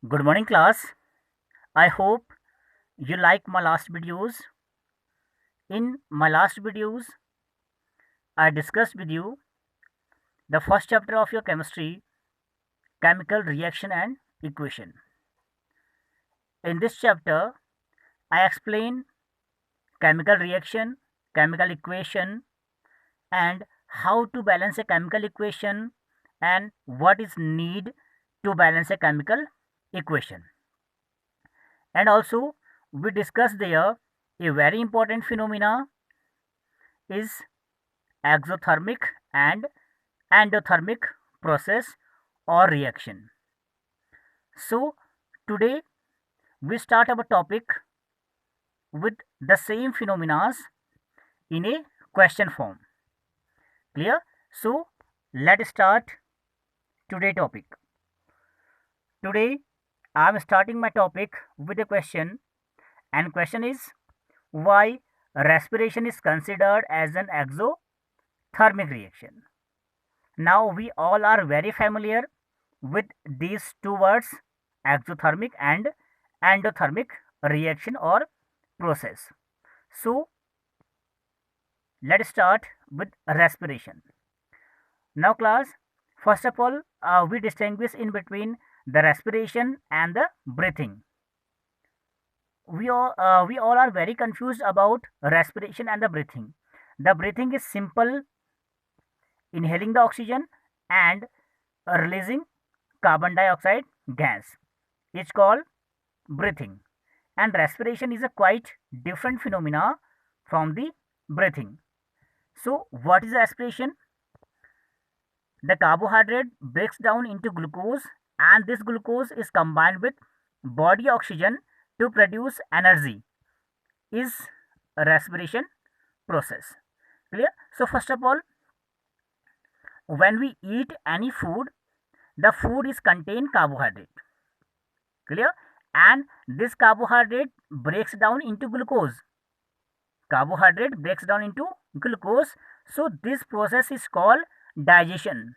Good morning, class. I hope you like my last videos. In my last videos, I discussed with you the first chapter of your chemistry, chemical reaction and equation. In this chapter, I explain chemical reaction, chemical equation, and how to balance a chemical equation and what is need to balance a chemical equation. And also, we discussed there a very important phenomena is exothermic and endothermic process or reaction. So today we start our topic with the same phenomena in a question form. Clear? So let's start today topic. Today I am starting my topic with a question, and question is why respiration is considered as an exothermic reaction. Now we all are very familiar with these two words, exothermic and endothermic reaction or process. So let's start with respiration. Now class, first of all, we distinguish in between the respiration and the breathing. We all are very confused about respiration and the breathing. The breathing is simple, inhaling the oxygen and releasing carbon dioxide gas. It's called breathing. And respiration is a quite different phenomena from the breathing. So what is respiration? The carbohydrate breaks down into glucose, and this glucose is combined with body oxygen to produce energy, is a respiration process. Clear? So first of all, when we eat any food, the food is contain carbohydrate. Clear? And this carbohydrate breaks down into glucose. Carbohydrate breaks down into glucose. So this process is called digestion.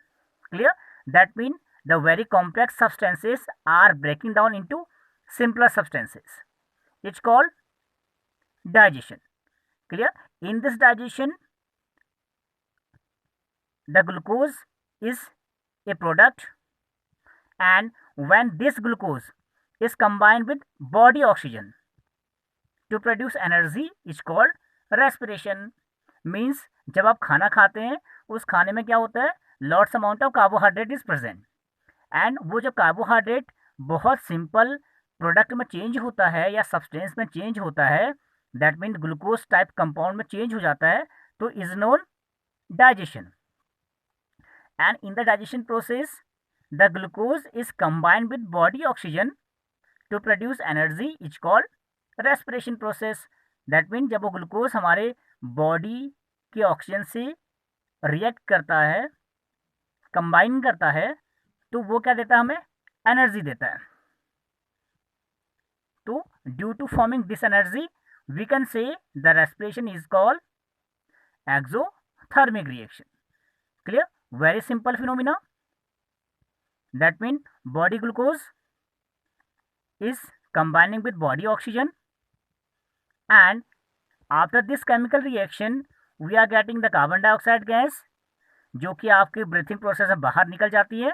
Clear? That means the very complex substances are breaking down into simpler substances. It's called digestion. Clear? In this digestion, the glucose is a product, and when this glucose is combined with body oxygen to produce energy, is called respiration. Means जब आप खाना खाते हैं, उस खाने में क्या होता है, lots amount of carbohydrate is present, and वो जो कार्बोहाइड्रेट बहुत सिंपल प्रोडक्ट में चेंज होता है या सब्सटेंस में चेंज होता है, that mean glucose type compound में चेंज हो जाता है, तो is known digestion. And in the digestion process the glucose is combined with body oxygen to produce energy, is called respiration process. That mean जब वो glucose हमारे body के oxygen से रिएक्ट करता है, कंबाइन करता है, तो वो क्या देता है, हमें एनर्जी देता है. तो due to forming this energy we can say the respiration is called exothermic reaction. Clear? Very simple phenomena. That mean body glucose is combining with body oxygen, and after this chemical reaction we are getting the carbon dioxide gas, जो कि आपकी breathing process में बाहर निकल जाती है,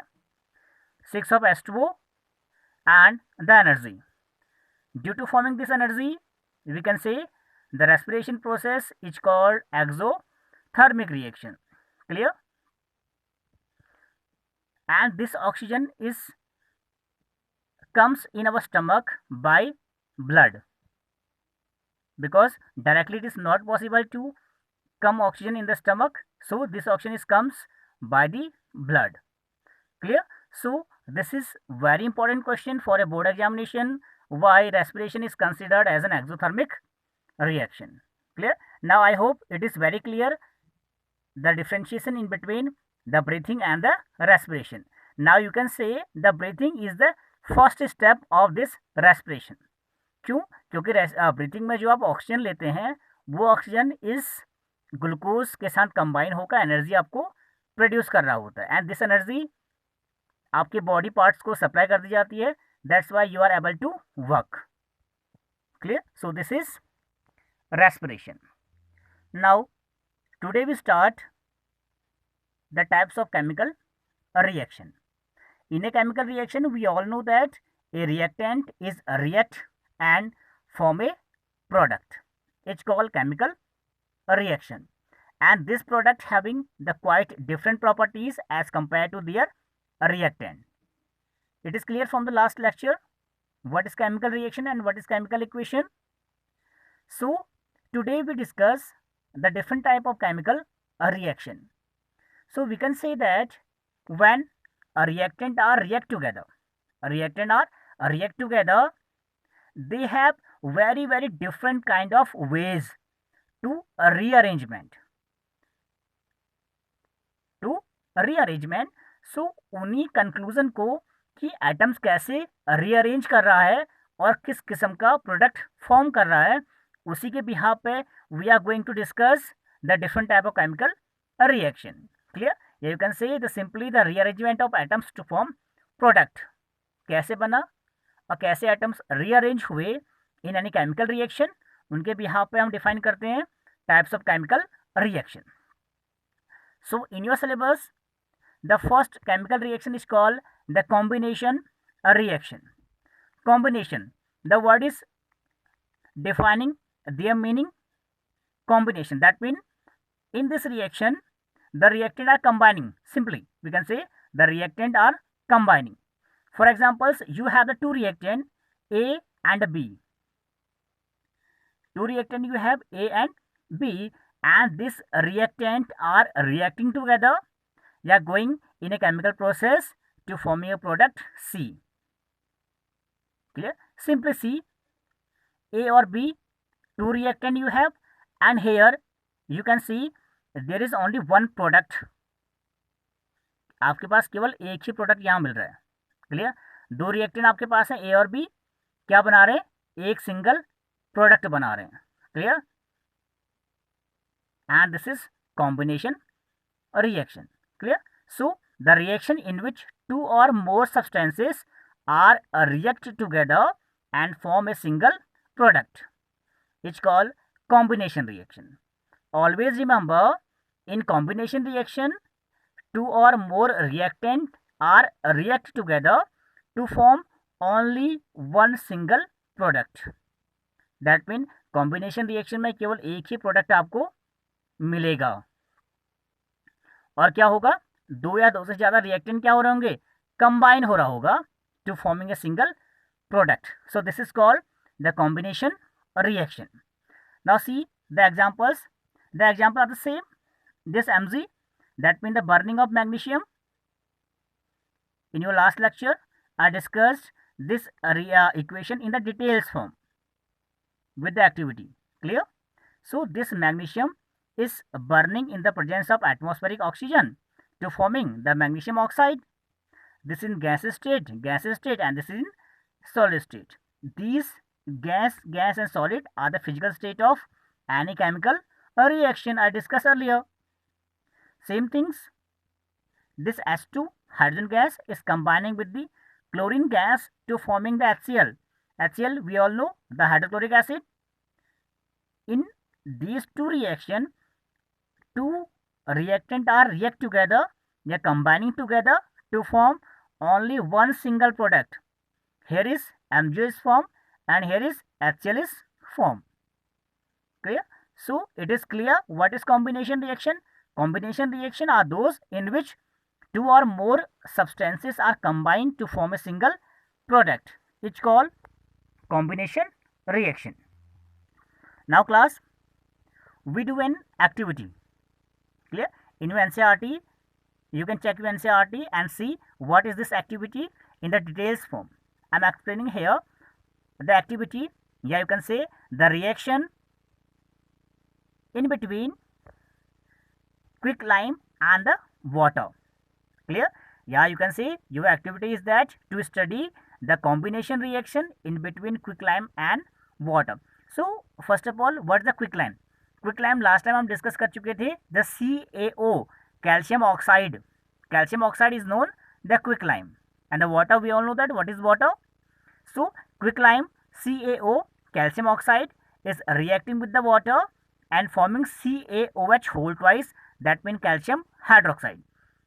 6 of H2O and the energy. Due to forming this energy we can say the respiration process is called exothermic reaction. Clear? And this oxygen is comes in our stomach by blood, because directly it is not possible to come oxygen in the stomach, so this oxygen is comes by the blood. Clear? So this is very important question for a board examination, why respiration is considered as an exothermic reaction. Clear? Now I hope it is very clear the differentiation in between the breathing and the respiration. Now you can say the breathing is the first step of this respiration. क्यों? क्योंकि breathing में जो आप oxygen लेते हैं, वो oxygen इस glucose के साथ कंबाइन होकर एनर्जी आपको प्रोड्यूस कर रहा होता है, एंड दिस एनर्जी आपके बॉडी पार्ट्स को सप्लाई कर दी जाती है, that's why you are able to work. Clear? So this is respiration. Now today we start the types of chemical reaction. In a chemical reaction, we all know that a reactant is a react and form a product. It's called chemical reaction, and this product having the quite different properties as compared to their reactant. It is clear from the last lecture what is chemical reaction and what is chemical equation. So today we discuss the different type of chemical reaction. So we can say that when a reactant are react together, they have very different kind of ways to rearrangement. So उन्हीं conclusion को कि atoms कैसे rearrange कर रहा है और किस किस्म का प्रोडक्ट फॉर्म कर रहा है, उसी के बिहाफ पे we are going to discuss the different type of chemical reaction. Clear? You can say the simply the rearrangement of atoms to form product. कैसे बना और कैसे एटम्स रीअरेंज हुए इन एनी केमिकल रिएक्शन, उनके behalf पे हम define करते हैं types of chemical reaction. So in your syllabus the first chemical reaction is called the combination reaction. Combination, the word is defining their meaning. Combination, that means in this reaction the reactant are combining. Simply we can say the reactant are combining. For examples, you have the two reactant A and B. Two reactant you have A and B, and this reactant are reacting together. They are going in a chemical process to forming a product C. Clear? Simply C, A or B, two reactant you have, and here you can see there is only one product. आपके पास केवल एक ही product यहाँ मिल रहा है. Clear? दो reactant आपके पास है A और B, क्या बना रहे हैं? एक सिंगल प्रोडक्ट बना रहे हैं. Clear? And this is combination reaction. Clear? So the reaction in which two or more substances are react together and form a single product, it's called combination reaction. Always remember, in combination reaction, two or more reactant are react together to form only one single product. That means combination reaction में केवल एक ही product आपको मिलेगा. और क्या होगा? दो या दो से ज़्यादा रिएक्टेंट क्या हो रहे होंगे? कंबाइन हो रहा होगा to forming a single product. So this is called the combination reaction. Now see the examples. The example are the same. This Mg, that means the burning of magnesium. In your last lecture I discussed this equation in the details form with the activity. Clear? So this magnesium is burning in the presence of atmospheric oxygen to forming the magnesium oxide. This is in gas state, and this is in solid state. These gas and solid are the physical state of any chemical reaction I discussed earlier. Same things, this H2 hydrogen gas is combining with the chlorine gas to forming the HCl. HCl we all know, the hydrochloric acid. In these two reactions, two reactant are react together, they are combining together to form only one single product. Here is MgO is formed and here is HCl is formed. Clear? So it is clear what is combination reaction. Combination reaction are those in which two or more substances are combined to form a single product. It's called combination reaction. Now class, we do an activity. Clear? In your NCERT, you can check your NCERT and see what is this activity in the details form. I am explaining here the activity. Yeah, you can say the reaction in between quicklime and the water. Clear? Yeah, you can say your activity is that to study the combination reaction in between quicklime and water. So first of all, what is the quicklime? Quicklime last time हम discuss कर चुके थे. The CaO, calcium oxide. Calcium oxide is known the quicklime. And the water, we all know that what is water. So quicklime CaO, calcium oxide, is reacting with the water and forming CaOH whole twice, that means calcium hydroxide.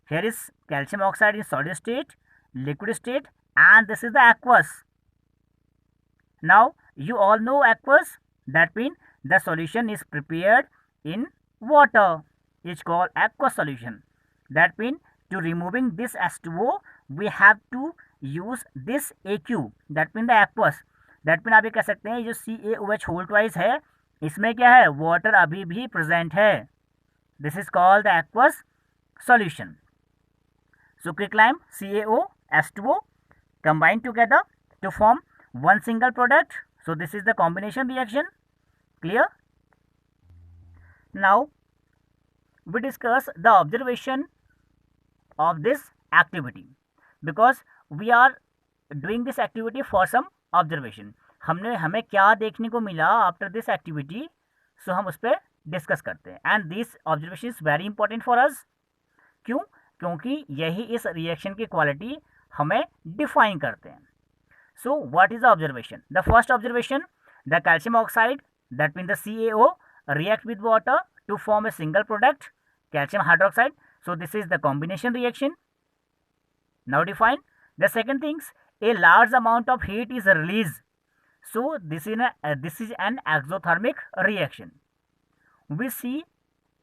Here is calcium oxide in solid state, liquid state, and this is the aqueous. Now you all know aqueous, that means the solution is prepared in water. It's called aqueous solution. That means to removing this H2O we have to use this AQ, that means the aqueous. that means आप ये कह सकते हैं जो CaOH whole twice है इसमें क्या है, वाटर अभी भी प्रेजेंट है. This is called the aqueous solution. So quicklime CaO H2O combine together to form one single product. So this is the combination reaction. Clear? Now we discuss the observation of this activity because we are doing this activity for some observation. हमें क्या देखने को मिला after this activity, सो हम उस पर discuss करते हैं. And this observation is very important for us. क्यों? क्योंकि यही इस रिएक्शन की क्वालिटी हमें डिफाइन करते हैं. So what is the observation? The first observation, the calcium oxide that mean the CaO react with water to form a single product, calcium hydroxide. So this is the combination reaction. Now define. The second things, a large amount of heat is released. So this is an exothermic reaction. We see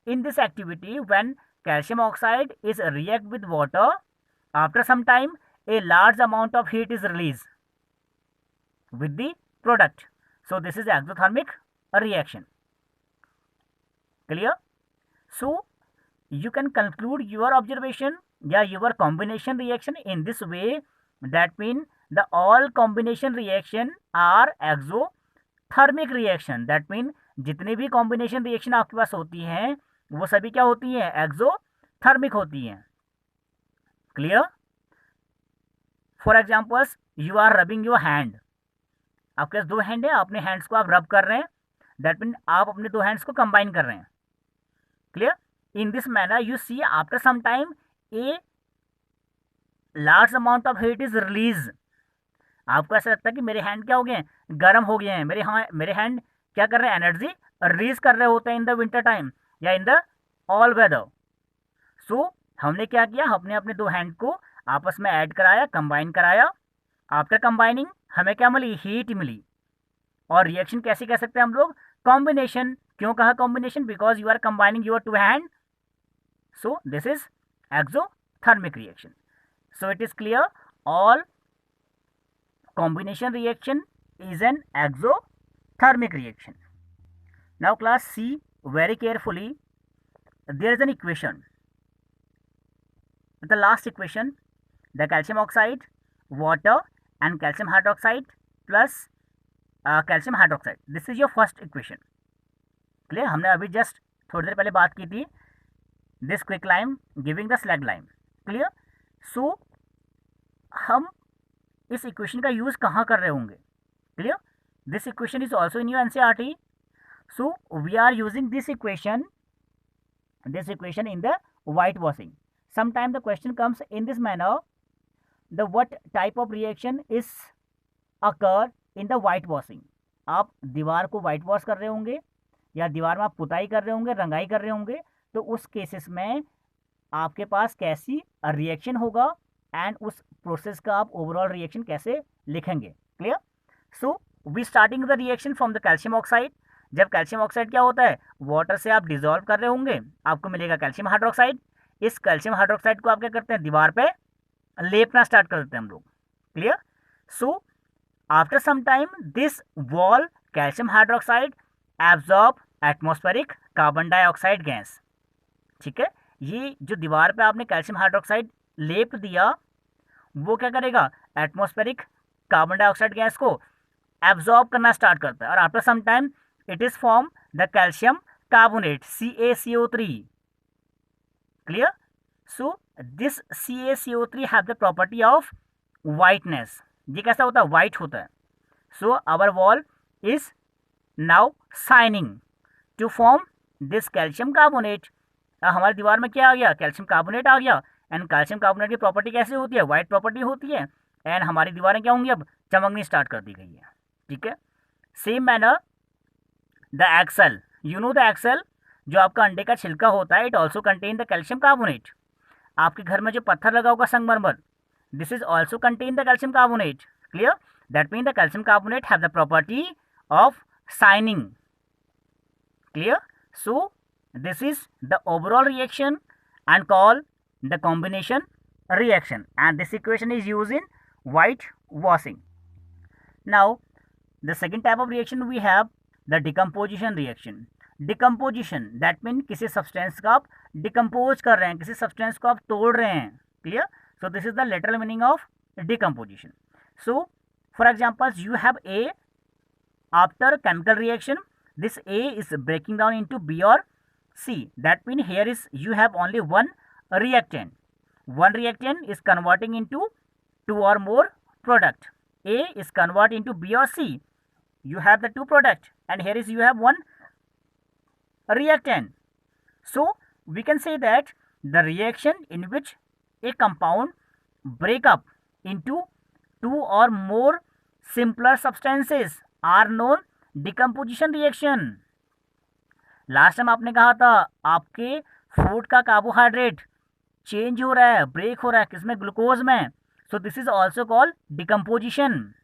in this activity when calcium oxide is react with water, after some time a large amount of heat is released with the product. So this is exothermic reaction. Clear? So you can conclude your observation या your combination reaction in this way. That mean the all combination reaction are exothermic reaction. That mean जितने भी combination reaction आपके पास होती हैं वो सभी क्या होती हैं, exothermic होती हैं. Clear? For examples, you are rubbing your hand. आपके पास दो हैंड है, अपने हैंड्स को आप रब कर रहे हैं. That mean आप अपने दो हैंड्स को कंबाइन कर रहे हैं. Clear? In this manner you see after some time a large amount of heat is released. आपको ऐसा लगता है कि मेरे हैंड क्या हो गए हैं, गर्म हो गए हैं. मेरे हैंड क्या कर रहे हैं, एनर्जी रिलीज कर रहे होते हैं इन द विंटर टाइम या इन द ऑल वेदर. सो हमने क्या किया, हमने अपने दो हैंड को आपस में ऐड कराया, कंबाइन कराया. आफ्टर कंबाइनिंग हमें क्या मिली, हीट मिली. और रिएक्शन कैसे कह सकते हैं हम लोग, कॉम्बिनेशन. क्यों कहा combination? Because you are combining your two hand. So this is exothermic reaction. So it is clear, all combination reaction is an exothermic reaction. Now class see very carefully, there is an equation. The last equation, the calcium oxide, water and calcium hydroxide plus calcium hydroxide. This is your first equation. Clear? हमने अभी just थोड़ी देर पहले बात की थी. This quicklime giving the slag lime. Clear? So हम इस equation का यूज कहाँ कर रहे होंगे? Clear? This equation is also in your NCERT. So we are using this equation in the whitewashing. Sometimes the question comes in this manner, the what type of reaction is occur in the whitewashing. आप दीवार को white wash कर रहे होंगे या दीवार में आप पुताई कर रहे होंगे, रंगाई कर रहे होंगे, तो उस केसेस में आपके पास कैसी रिएक्शन होगा एंड उस प्रोसेस का आप ओवरऑल रिएक्शन कैसे लिखेंगे. Clear? So we starting the reaction from the calcium oxide. जब कैल्शियम ऑक्साइड क्या होता है, वाटर से आप डिजोल्व कर रहे होंगे, आपको मिलेगा कैल्शियम हाइड्रोक्साइड. इस कैल्शियम हाइड्रोक्साइड को आप क्या करते हैं, दीवार पे लेपना स्टार्ट कर देते हैं हम लोग. Clear? So after some time this wall calcium hydroxide absorb atmospheric carbon dioxide gas. ठीक है, ये जो दीवार पे आपने कैल्शियम हाइड्रोक्साइड लेप दिया वो क्या करेगा, एटमॉस्फेरिक कार्बन डाइऑक्साइड गैस को एब्जॉर्ब करना स्टार्ट करता है. और after some time it is form the calcium carbonate CaCO3. Clear? So this CaCO3 have the property of whiteness. ये कैसा होता है, वाइट होता है. So our wall is now shining to form this calcium carbonate. हमारी दीवार में क्या आ गया, कैल्शियम कार्बोनेट आ गया. एंड कैल्शियम कार्बोनेट की प्रॉपर्टी कैसे होती है, वाइट प्रॉपर्टी होती है. एंड हमारी दीवारें क्या होंगी, अब चमकनी स्टार्ट कर दी गई है, ठीक है। Same manner the eggshell, you know the eggshell, जो आपका अंडे का छिलका होता है, it also contain the calcium carbonate. आपके घर में जो पत्थर लगा होगा संगमरमर, this is also contain the calcium carbonate, clear. That mean the calcium carbonate have the property of shining, clear. So this is the overall reaction and called the combination reaction, and this equation is used in whitewashing. Now the second type of reaction we have the decomposition reaction. Decomposition that mean किसी substance का आप decompose कर रहे हैं, किसी substance को आप तोड़ रहे हैं, clear. So this is the literal meaning of decomposition. So for example you have A, after chemical reaction this A is breaking down into B or C. That means here is you have only one reactant. One reactant is converting into two or more product. A is convert into B or C. You have the two product, and here is you have one reactant. So we can say that the reaction in which a compound break up into two or more simpler substances are known decomposition reaction. Last time आपने कहा था आपके food का carbohydrate change हो रहा है, break हो रहा है, किसमें, ग्लूकोज में। So this is also called decomposition.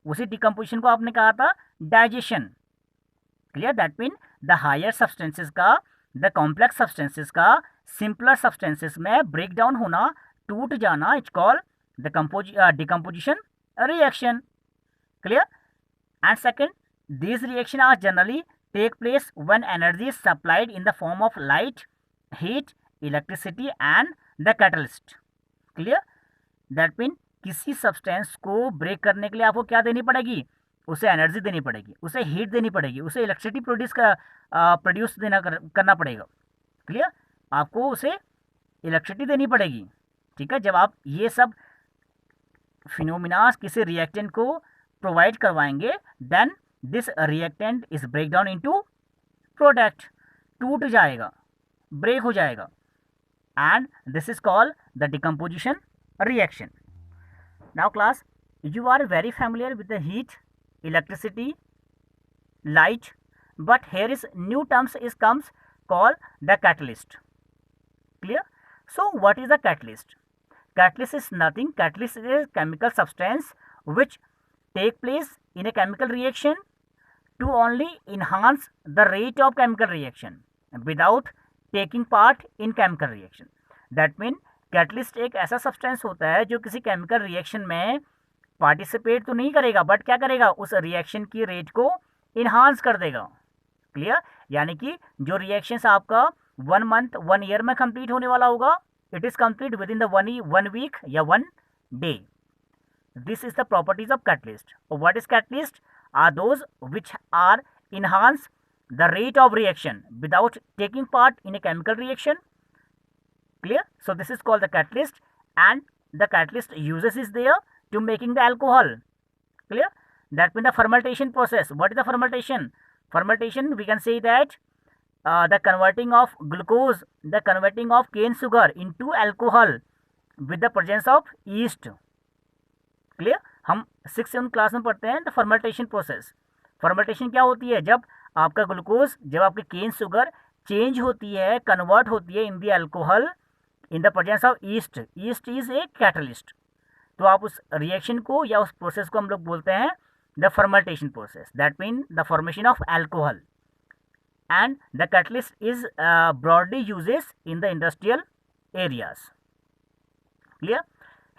उसी डिकम्पोजिशन को आपने कहा था digestion, clear. That mean the higher substances का, द कॉम्प्लेक्स सब्सटेंसेस का सिंपलर सब्सटेंसेस में ब्रेक डाउन होना, टूट जाना, it's called the decomposition reaction, clear. And second, these reactions are generally take place when energy is supplied in the form of light, heat, electricity and the catalyst, clear. That means किसी substance को break करने के लिए आपको क्या देनी पड़ेगी, उसे एनर्जी देनी पड़ेगी, उसे हीट देनी पड़ेगी, उसे इलेक्ट्रिसिटी प्रोड्यूस करना पड़ेगा, क्लियर। आपको उसे इलेक्ट्रिसिटी देनी पड़ेगी, ठीक है। जब आप ये सब फिनोमिना किसी रिएक्टेंट को प्रोवाइड करवाएंगे, then this reactant is break down into product, टूट जाएगा, ब्रेक हो जाएगा, and this is called the decomposition reaction. Now class, you are very familiar with the heat, electricity, light, but here is new terms is comes called the catalyst, clear. So what is the catalyst? Catalyst is nothing, catalyst is chemical substance which take place in a chemical reaction to only enhance the rate of chemical reaction without taking part in chemical reaction. That mean catalyst एक ऐसा substance होता है जो किसी chemical reaction में participate तो नहीं करेगा, बट क्या करेगा, उस रिएक्शन की रेट को इन्हांस कर देगा, क्लियर। यानी कि जो रिएक्शंस आपका 1 मंथ 1 ईयर में कंप्लीट होने वाला होगा, it is complete within the 1 week या 1 day. This is the properties of catalyst. What is catalyst? Are those which are enhance the rate of reaction without taking part in a chemical reaction, clear. So this is called the catalyst, and the catalyst uses is there to making the alcohol, clear. That means the fermentation process. What is the fermentation? Fermentation, we can say that the converting of glucose, the converting of cane sugar into alcohol with the presence of yeast, clear. हम 6th class में पढ़ते हैं the fermentation process. Fermentation क्या होती है? जब आपका glucose, जब आपकी केन शुगर चेंज होती है, कन्वर्ट होती है in the alcohol in the presence of east. East is a catalyst. तो आप उस रिएक्शन को या उस प्रोसेस को हम लोग बोलते हैं the fermentation process. That mean the formation of alcohol, and the catalyst is broadly uses in the industrial areas, clear.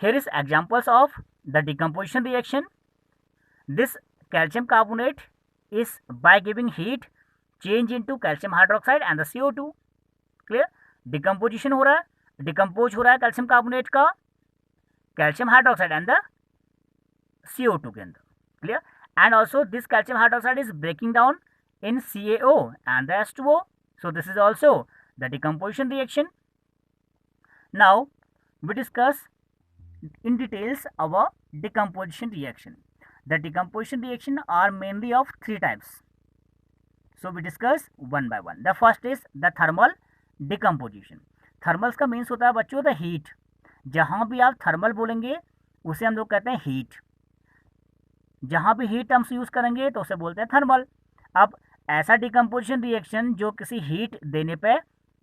Here is examples of the decomposition reaction. This calcium carbonate is by giving heat change into calcium hydroxide and the CO2, clear. Decomposition हो रहा है, decompose हो रहा है calcium carbonate का calcium hydroxide and the CO2 के अंदर, clear. And also this calcium hydroxide is breaking down in CaO and the H2O, so this is also the decomposition reaction. Now we discuss in details our decomposition reaction. The decomposition reaction are mainly of 3 types, so we discuss one by one. The first is the thermal decomposition. Thermals का means होता है बच्चों the heat. जहाँ भी आप thermal बोलेंगे उसे हम लोग कहते हैं हीट। जहाँ भी हीट टर्म्स यूज़ करेंगे तो उसे बोलते हैं थर्मल। अब ऐसा डिकम्पोजिशन रिएक्शन जो किसी हीट देने पे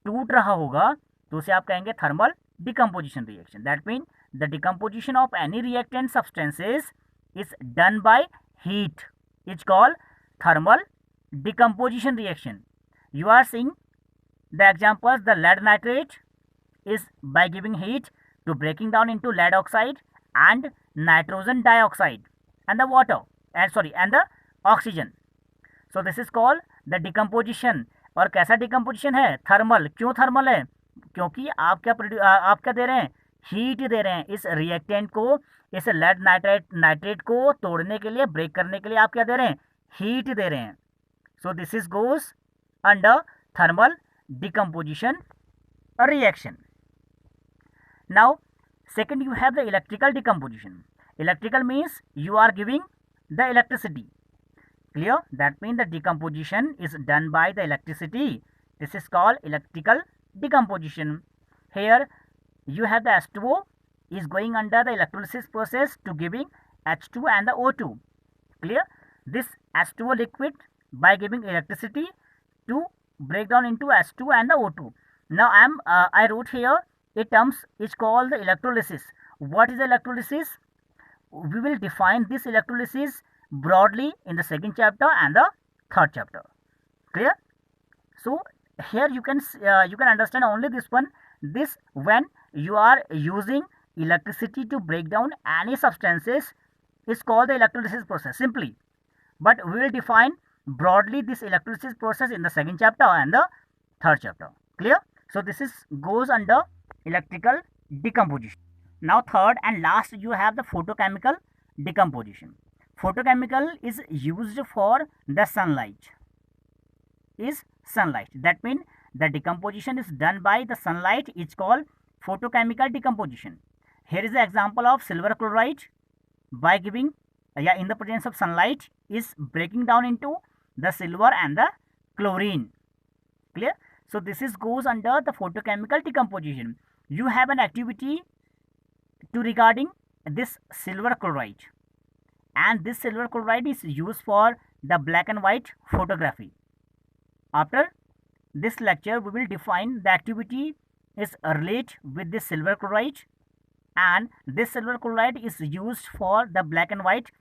टूट रहा होगा तो उसे आप कहेंगे thermal decomposition reaction. That mean the decomposition of any reactant substances is done by heat is called thermal decomposition reaction. You are seeing the examples. The lead nitrate is by giving heat to breaking down into lead oxide and nitrogen dioxide and the water and the oxygen. So this is called the decomposition. और कैसा decomposition है? Thermal. क्यों thermal है? क्योंकि आप क्या दे रहे हैं? हीट दे रहे हैं इस रिएक्टेंट को, इस लेड नाइट्रेट को तोड़ने के लिए, ब्रेक करने के लिए आप क्या दे रहे हैं? हीट दे रहे हैं। सो this is goes under thermal decomposition reaction. Now second, you have the electrical decomposition. Electrical means you are giving the electricity. Clear? That means the decomposition is done by the electricity. This is called electrical decomposition. Here you have the H2O is going under the electrolysis process to giving H2 and the O2. Clear? This H2O liquid by giving electricity to break down into H2 and the O2. Now I wrote here a terms is called the electrolysis. What is electrolysis? We will define this electrolysis broadly in the second chapter and the third chapter. Clear? So here you can understand only this one. This when you are using electricity to break down any substances is called the electrolysis process simply. But we will define broadly this electrolysis process in the second chapter and the third chapter. Clear? So this is goes under electrical decomposition. Now third and last, you have the photochemical decomposition. Photochemical is used for the sunlight. That means the decomposition is done by the sunlight. It's called photochemical decomposition. Here is the example of silver chloride by giving in the presence of sunlight is breaking down into the silver and the chlorine. Clear? So this is goes under the photochemical decomposition. You have an activity to regarding this silver chloride, and this silver chloride is used for the black and white photography. After this lecture we will define the activity is relate with this silver chloride, and this silver chloride is used for the black and white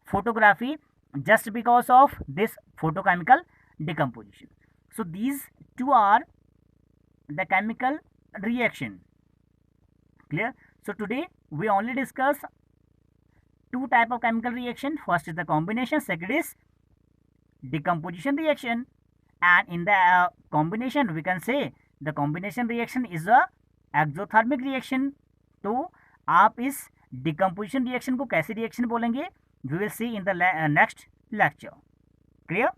photography just because of this photochemical decomposition. So these two are the chemical reaction. Clear? So today we only discuss two type of chemical reaction. First is the combination, second is decomposition reaction. And in the combination we can say the combination reaction is a exothermic reaction. तो आप इस decomposition reaction को कैसे reaction बोलेंगे? We will see in the next lecture. Clear?